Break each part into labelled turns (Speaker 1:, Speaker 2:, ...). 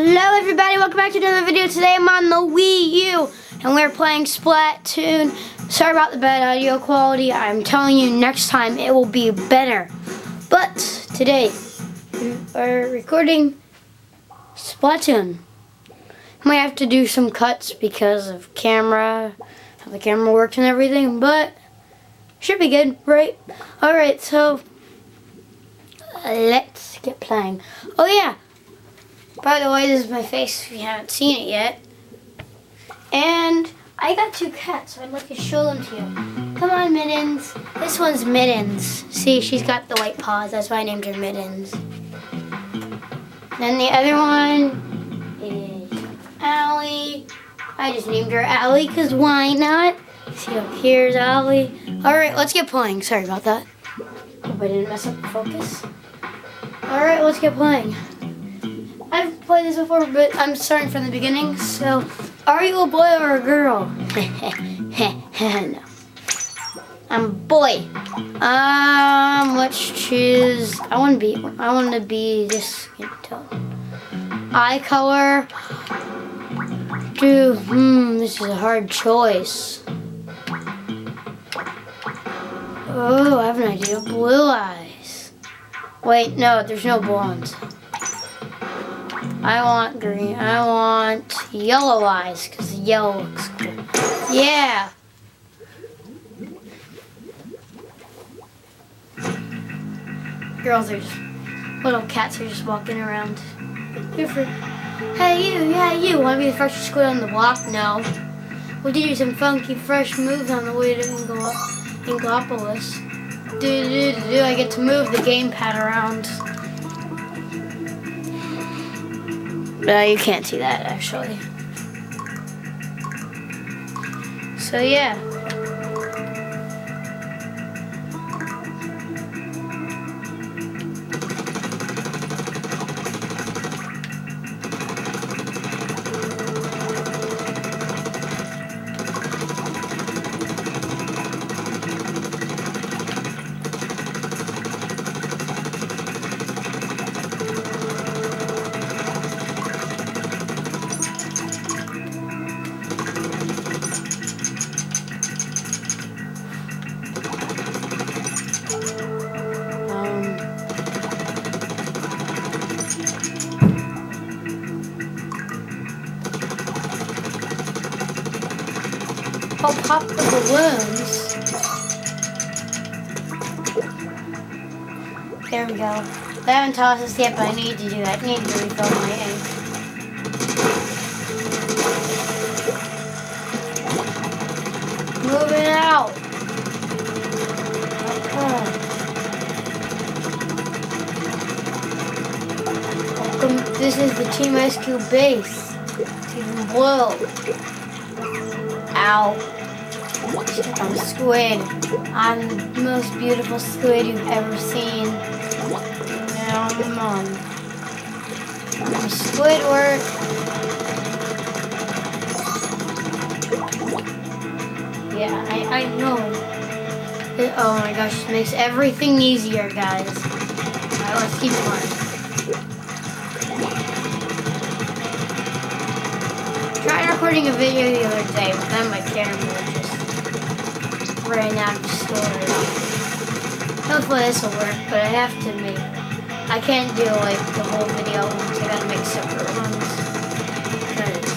Speaker 1: Hello everybody, welcome back to another video. Today I'm on the Wii U and we're playing Splatoon. Sorry about the bad audio quality. I'm telling you next time it will be better. But today we are recording Splatoon. Might have to do some cuts because of camera, how the camera works and everything, but should be good, right? Alright, so let's get playing. Oh yeah, by the way, this is my face if you haven't seen it yet. And I got two cats, so I'd like to show them to you. Come on, Mittens. This one's Mittens. See, she's got the white paws. That's why I named her Mittens. Then the other one is Allie. I just named her Allie because why not? See, up here's Allie. Alright, let's get playing. Sorry about that. Hope I didn't mess up the focus. Alright, let's get playing. I've played this before, but I'm starting from the beginning, so are you a boy or a girl? No. I'm a boy. Let's choose. I want to be this skin tone. Eye color. This is a hard choice. Oh, I have an idea. Blue eyes. Wait, no, there's no blondes. I want green. I want yellow eyes because yellow looks cool. Yeah. Girls are just little cats are just walking around. Hey you, yeah you. Want to be the first to squid on the block? No. We'll do some funky fresh moves on the way to Inglopolis. I get to move the gamepad around. You can't see that actually. So yeah. I'll pop the balloons. There we go. They haven't tossed us yet, but I need to do that. I need to refill my ink. Moving out. Welcome. This is the Team Ice Cube base. Season Blue. Ow. I'm a squid. I'm the most beautiful squid you've ever seen. Now, come on. I'm Squidward. Yeah, I know. Oh my gosh, it makes everything easier, guys. Alright, let's keep going. Tried recording a video the other day, but then my camera just ran out of storage. Hopefully this will work, but I have to make. I can't do like the whole video at once. I gotta make separate ones because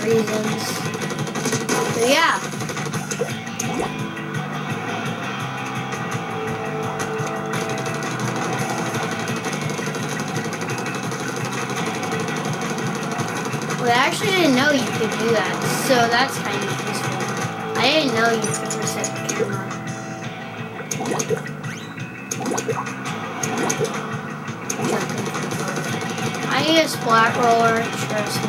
Speaker 1: reasons. So yeah. Well, I actually didn't know you could do that, so that's kind of useful. I didn't know you could reset the camera. I need a splat roller, trust me.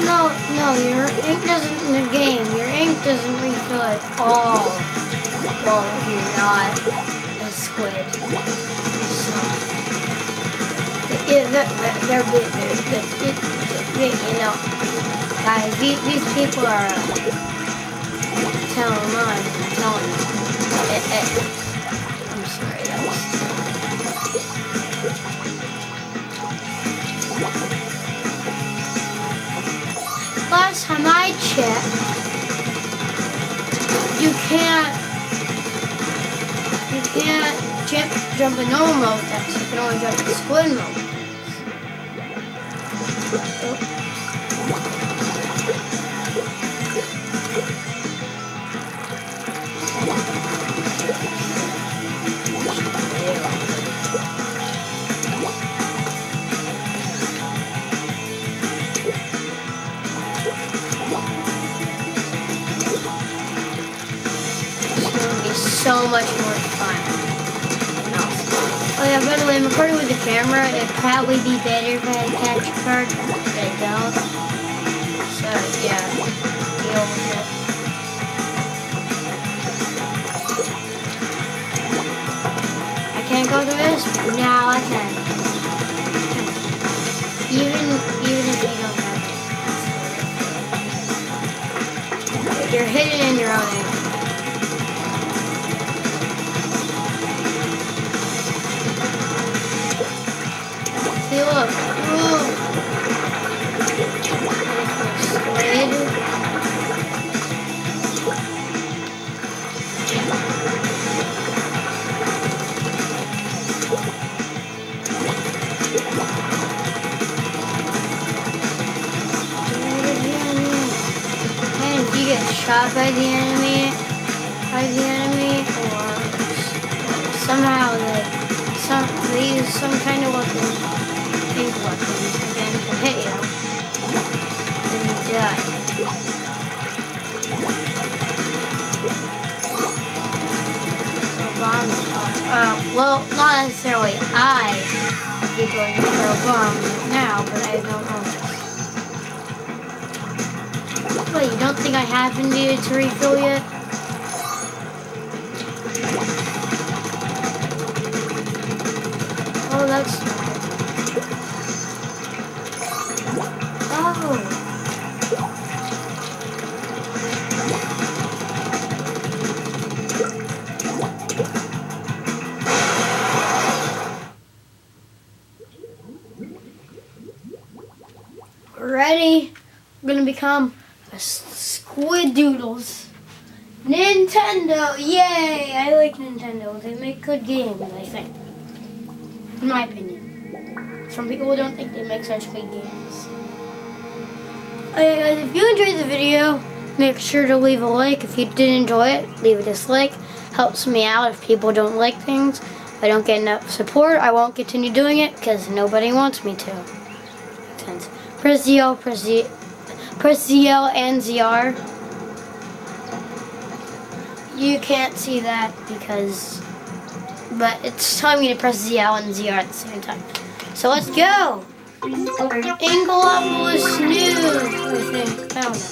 Speaker 1: No, your ink doesn't, in the game, your ink doesn't refill at all. Well, you're not a squid. So, yeah, they're good. You know, guys, these people are telling lies. Telling. I'm sorry, that was. Last time I checked, you can't jump in normal mode decks. You can only jump in squid mode decks. So much more fun. Oh yeah, by the way, I'm recording with the camera. It'd probably be better if I had a capture card, but I don't. So yeah, deal with it. I can't go through this? Now I can. Even if you don't have it. You're hidden in your own area. See, look. Ooh. Squid. And if you get shot by the enemy, or somehow they use some kind of weapon. Pink weapon again to hit you, then you die. Well, not necessarily I would be going to throw a bomb now, but I don't know. Wait, you don't think I haven't needed to refill yet? Oh, that's smart. Ready? We're gonna become a squid doodles. Nintendo, yay! I like Nintendo. They make good games, I think. In my opinion. Some people don't think they make such good games. Alright guys, if you enjoyed the video, make sure to leave a like. If you did enjoy it, leave a dislike. Helps me out if people don't like things. If I don't get enough support, I won't continue doing it because nobody wants me to. Makes sense. Press ZL and ZR. You can't see that but it's telling me to press ZL and ZR at the same time. So let's go! Inglowood Snooze, I think. I don't know.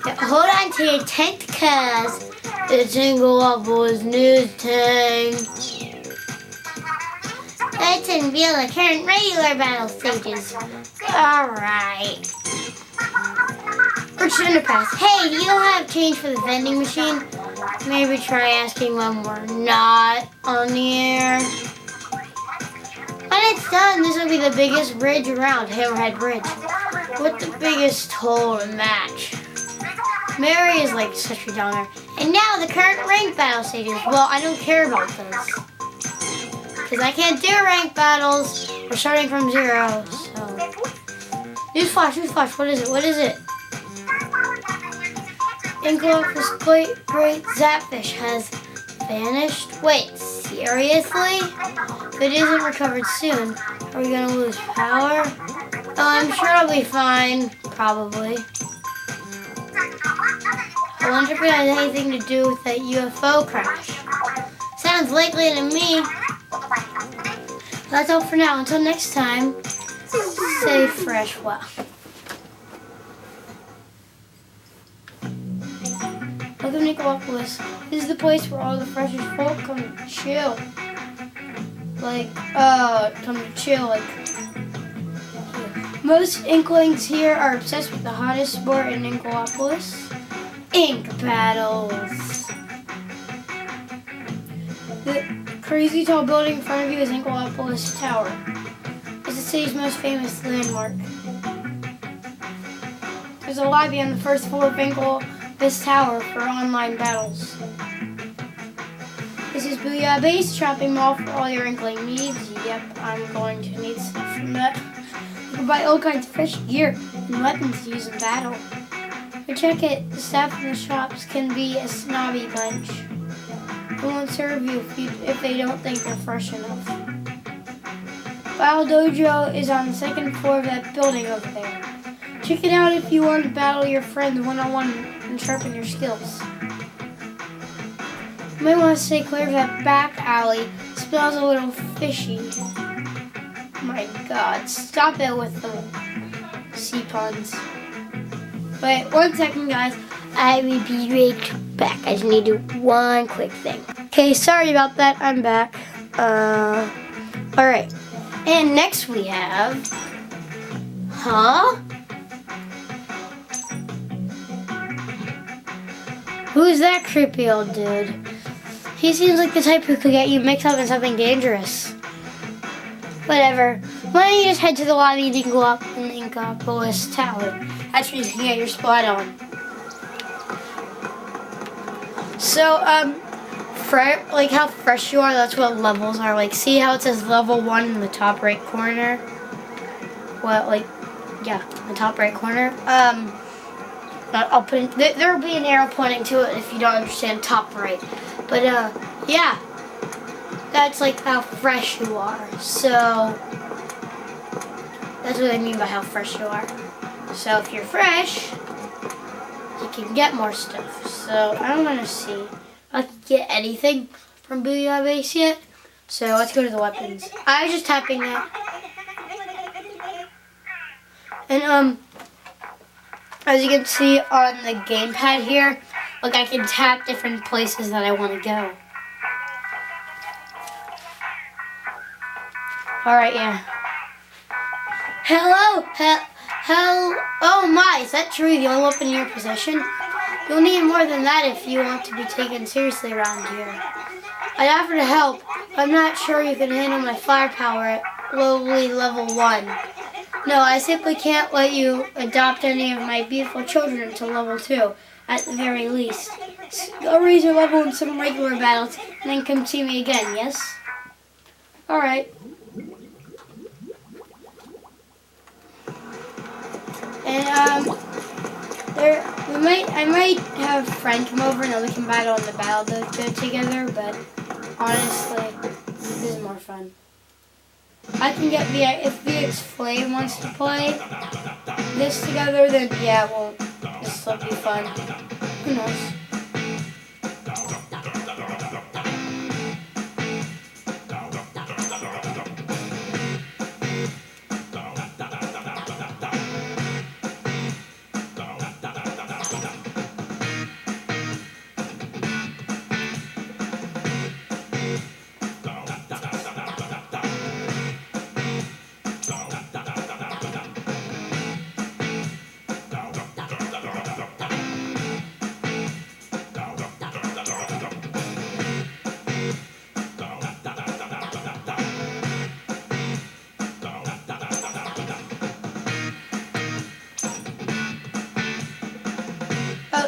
Speaker 1: Yeah, hold on to your tent, cuz it's Inglowood Snooze time. Let's unveil the current regular battle stages. Alright. First Underpass. Hey, do you have change for the vending machine? Maybe try asking when we're not on the air. When it's done, this will be the biggest bridge around, Hammerhead Bridge. With the biggest toll to match. Mary is like such a downer. And now the current ranked battle stages. Well, I don't care about those. Because I can't do ranked battles. We're starting from 0, so. Newsflash, what is it? Inglowood Great Zapfish has vanished? Wait, seriously? If it isn't recovered soon, are we gonna lose power? Oh, I'm sure it'll be fine, probably. I wonder if it has anything to do with that UFO crash. Sounds likely to me. That's all for now. Until next time, stay fresh well. Welcome to Nicopolis. This is the place where all the freshest folk come to chill. Most Inklings here are obsessed with the hottest sport in Nicopolis, ink battles. The crazy tall building in front of you is Nicopolis Tower. It's the city's most famous landmark. There's a lobby on the first floor of Nicopolis Tower for online battles. This is Booyah Base shopping mall for all your Inkling needs. Yep, I'm going to need stuff from that. You can buy all kinds of fresh gear and weapons to use in battle. But check it, the staff in the shops can be a snobby bunch. They won't serve you if they don't think they're fresh enough. Battle Dojo is on the second floor of that building over there. Check it out if you want to battle your friends one-on-one and sharpen your skills. You might want to stay clear of that back alley. It smells a little fishy. My God, stop it with the sea puns. Wait, 1 second, guys. I will be right back. I just need to do one quick thing. Okay, sorry about that. I'm back. Alright. And next we have... Who's that creepy old dude? He seems like the type who could get you mixed up in something dangerous. Whatever. Why don't you just head to the lobby and go up in the Nicopolis Tower? That's where you can get your spot on. So, like how fresh you are, that's what levels are. Like, see how it says level 1 in the top right corner? Well, like, yeah, the top right corner. I'll put in, there'll be an arrow pointing to it if you don't understand top right. But, yeah. That's like how fresh you are. So, that's what I mean by how fresh you are. So, if you're fresh, you can get more stuff. So, I don't want to see if I can get anything from Booyah Base yet. So, let's go to the weapons. I was just tapping that. And, as you can see on the gamepad here, like I can tap different places that I want to go. Alright, yeah. Hello! Oh my, is that truly the only weapon in your possession? You'll need more than that if you want to be taken seriously around here. I'd offer to help, but I'm not sure you can handle my firepower at lowly level 1. No, I simply can't let you adopt any of my beautiful children until level 2, at the very least. Go raise your level in some regular battles, and then come see me again, yes? Alright. And, I might have a friend come over and then we can battle in the battle dojo together, but honestly, this is more fun. I can get if VX Flame wants to play this together, then yeah, well, this will be fun. Who knows?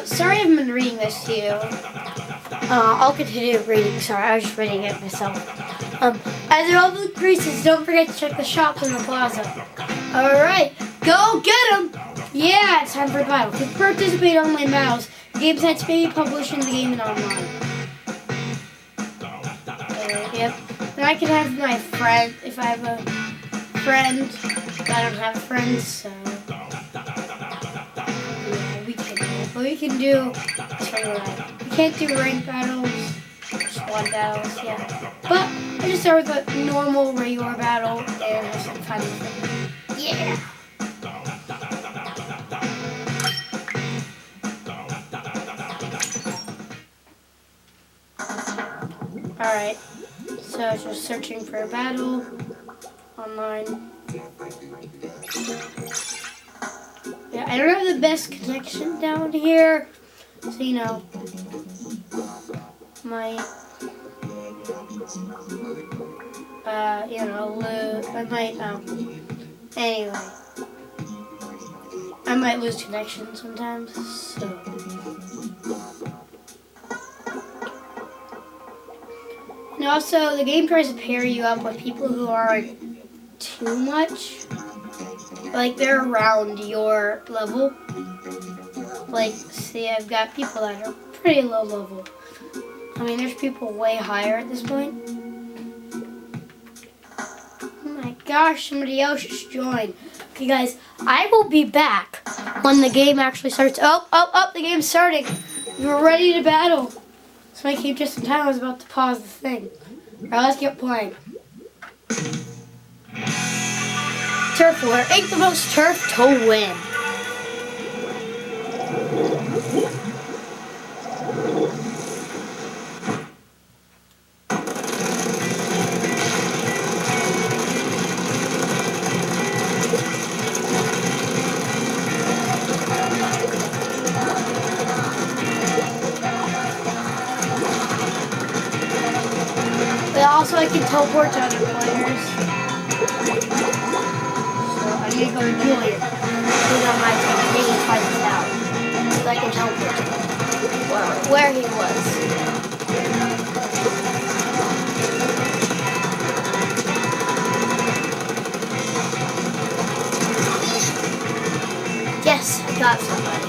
Speaker 1: Sorry I haven't been reading this to you. I'll continue reading. Sorry, I was just reading it myself. As your public greases, don't forget to check the shops in the plaza. Alright, go get them! Yeah, it's time for a battle. To participate in online battles, the game sets may be published in the game and online. Yep. And I can have my friend, if I have a friend. I don't have friends, so... What we can do is regular battles. We can't do rank battles, squad battles, yeah. But I just start with a normal regular battle and have some fun with it. Yeah! Alright, so just searching for a battle online. Yeah, I don't have the best connection down here, so you know, my, I might, anyway, I might lose connection sometimes, so. And also, the game tries to pair you up with people who aren't too much. Like, they're around your level. Like, see, I've got people that are pretty low level. I mean, there's people way higher at this point. Oh my gosh, somebody else just joined. Okay, guys, I will be back when the game actually starts. Oh, the game's starting. We're ready to battle. So I came just in time. I was about to pause the thing. All right, let's get playing. Turf war. Ain't the most turf to win. But also I can teleport to other players. So I'm gonna go to Julian. He's on my team. I think he's fighting this out. So I can teleport to him. Where he was. Yes, I got somebody.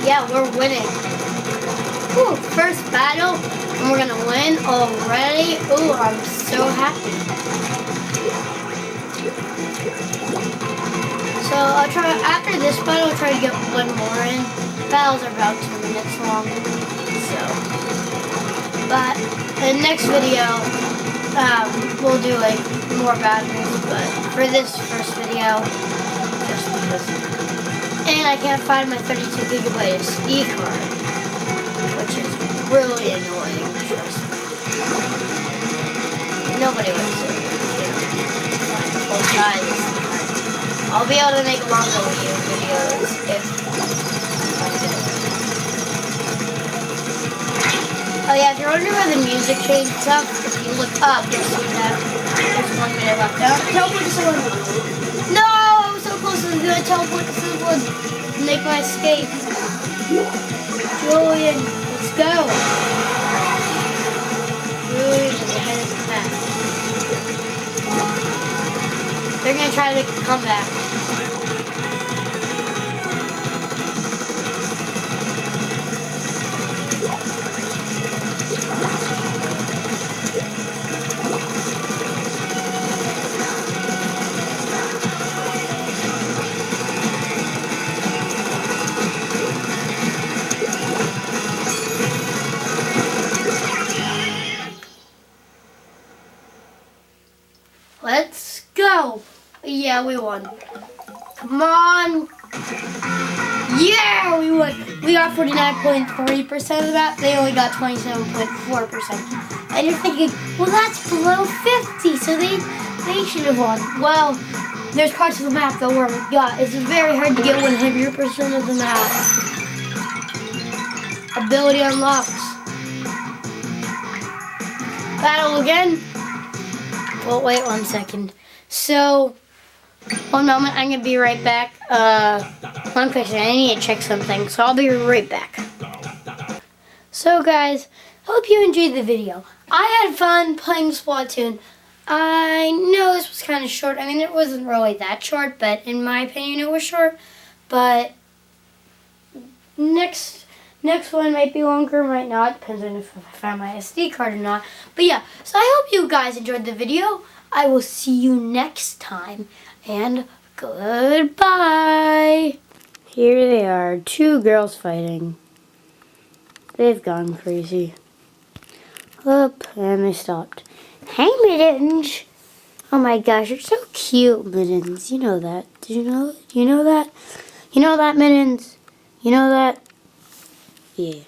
Speaker 1: Yeah, we're winning. Ooh, first battle, and we're gonna win already. Ooh, I'm so happy. So I'll try, after this battle, I'll try to get one more in. Battles are about 2 minutes long. So, but in the next video, we'll do like more battles, but for this first video, just because. And I can't find my 32 gigabyte SD card, which is really annoying, trust me. Nobody likes it, find the full size SD card. I'll be able to make longer Wii U videos if I do. Oh yeah, if you're wondering why the music changes up, if you look up, you'll see that there's 1 minute left. Teleport to someone. No! I was so close to the teleport to someone. Make my escape. Julian, let's go. Julian is ahead of the pack. They're gonna try to come back. Let's go. Yeah, we won. Come on. Yeah, we won. We got 49.3% of that. They only got 27.4%. And you're thinking, well, that's below 50, so they should have won. Well, there's parts of the map that where we got. It's very hard to get 100% of the map. Ability unlocked. Battle again. Well, wait 1 second. So, one moment, I'm gonna be right back. One question, I need to check something, so I'll be right back. So guys, hope you enjoyed the video. I had fun playing Splatoon. I know this was kind of short. I mean, it wasn't really that short, but in my opinion, it was short. But next one might be longer, might not. Depends on if I find my SD card or not. But yeah, so I hope you guys enjoyed the video. I will see you next time, and goodbye. Here they are, two girls fighting. They've gone crazy. Up, and they stopped. Hey, Mittens. Oh my gosh, you're so cute, Mittens. You know that. Did you know that? You know that? You know that, Mittens? You know that? Yeah.